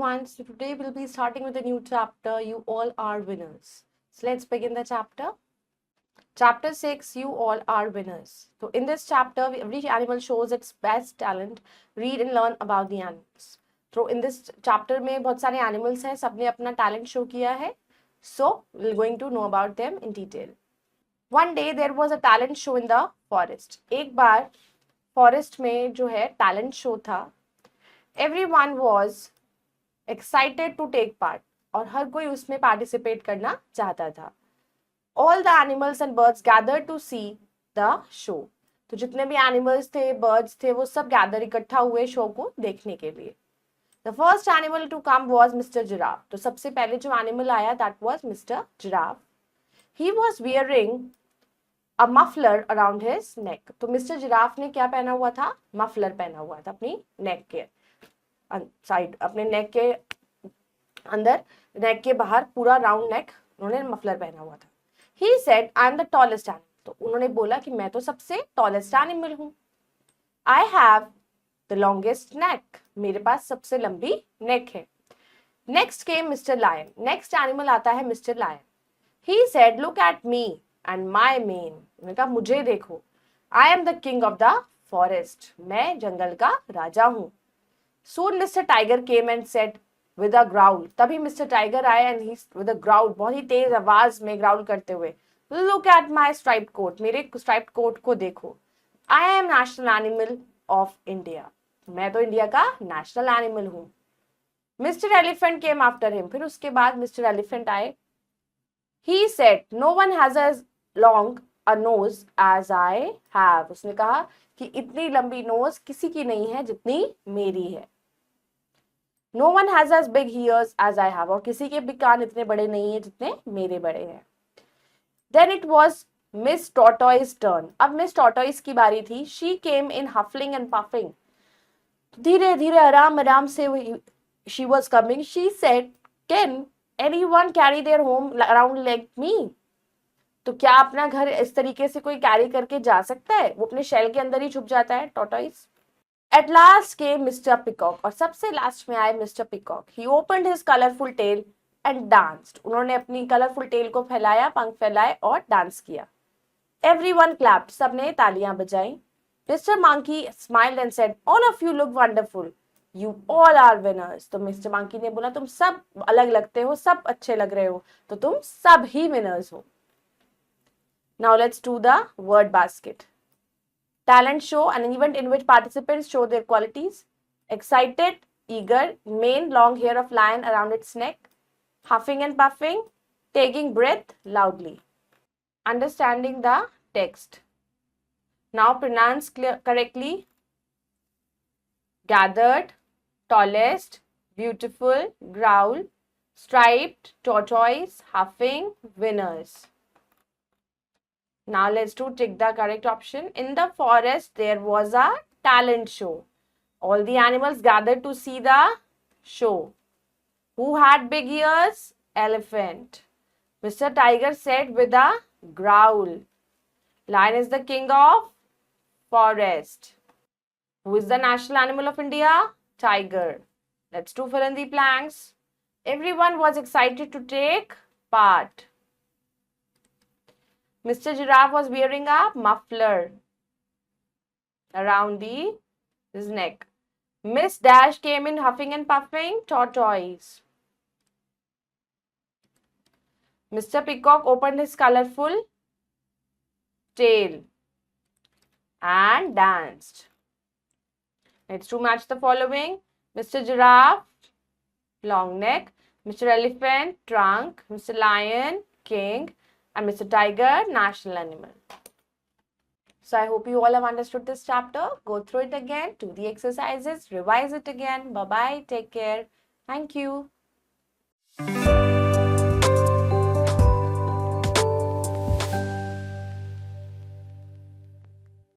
everyone. So today we'll be starting with a new chapter. You all are winners. So let's begin the chapter. Chapter 6, You All Are Winners. So in this chapter, every animal shows its best talent. Read and learn about the animals. So in this chapter में बहुत सारे animals हैं, सबने अपना talent show किया है. So we're going to know about them in detail. One day there was a talent show in the forest. एक बार forest में जो है talent show था. Everyone was excited to take part और हर कोई उसमें participate करना चाहता था. All the animals and birds gathered to see the show. तो जितने भी animals थे, birds थे, वो सब gather इकट्ठा हुए show को देखने के लिए. The first animal to come was Mr. Giraffe. तो सबसे पहले जो animal आया that was Mr. Giraffe. He was wearing a muffler around his neck. तो Mr. Giraffe ने क्या पहना हुआ था? Muffler पहना हुआ था अपनी neck के साइड, अपने neck के अंदर, neck के बाहर पूरा round neck उन्होंने muffler पहना हुआ था. He said, I am the tallest animal. तो उन्होंने बोला कि मैं तो सबसे tallest animal हूँ. I have the longest neck. मेरे पास सबसे लंबी neck है. Next came Mr. Lion. Next animal आता है Mr. Lion. He said, look at me and my mane. उन्होंने कहा मुझे देखो. I am the king of the forest. मैं जंगल का राजा हूँ. Soon Mr. Tiger came and said with a growl. तभी Mr. Tiger आए and he with a growl, बहुत ही तेज आवाज में growl करते हुए. Look at my striped coat. मेरे striped coat को देखो. I am national animal of India. मैं तो इंडिया का national animal हूँ. Mr. Elephant came after him. फिर उसके बाद Mr. Elephant आए. He said, no one has as long a nose as I have. उसने कहा कि इतनी लंबी nose किसी की नहीं है जितनी मेरी है. No one has as big ears as I have. और किसी के भी कान इतने बड़े नहीं है जितने मेरे बड़े हैं. Then it was Miss Tortoise's turn. अब Miss Tortoise की बारी थी. She came in huffing and puffing. धीरे धीरे आराम आराम से she was coming. She said, can anyone carry their home around like me? तो क्या अपना घर इस तरीके से कोई कैरी करके जा सकता है? वो अपने शेल के अंदर ही छुप जाता है tortoise. At last came Mr. Peacock. और सबसे लास्ट में आए Mr. Peacock. He opened his colorful tail and danced. उन्होंने अपनी colorful tail को फैलाया, पंख फैलाए और डांस किया. Everyone clapped. सबने तालियां बजाई. Mr. Monkey smiled and said, all of you look wonderful. You all are winners. तो Mr. Monkey ने बोला तुम सब अलग लगते हो, सब अच्छे लग रहे हो, तो तुम सब ही winners हो. Now let's do the word basket. Talent show, an event in which participants show their qualities. Excited, eager, mane, long hair of lion around its neck. Huffing and puffing, taking breath loudly. Understanding the text. Now pronounce correctly. Gathered, tallest, beautiful, growl, striped, tortoise, huffing, winners. Now let's tick the correct option. In the forest, there was a talent show. All the animals gathered to see the show. Who had big ears? Elephant. Mr. Tiger said with a growl. Lion is the king of forest. Who is the national animal of India? Tiger. Let's do fill in the blanks. Everyone was excited to take part. Mr. Giraffe was wearing a muffler around his neck. Miss Dash came in huffing and puffing, tortoise. Mr. Peacock opened his colorful tail and danced. Let's match the following. Mr. Giraffe, long neck. Mr. Elephant, trunk. Mr. Lion, king. And Mr. Tiger, national animal. So I hope you all have understood this chapter. Go through it again, do the exercises, revise it again. Bye-bye, take care. Thank you.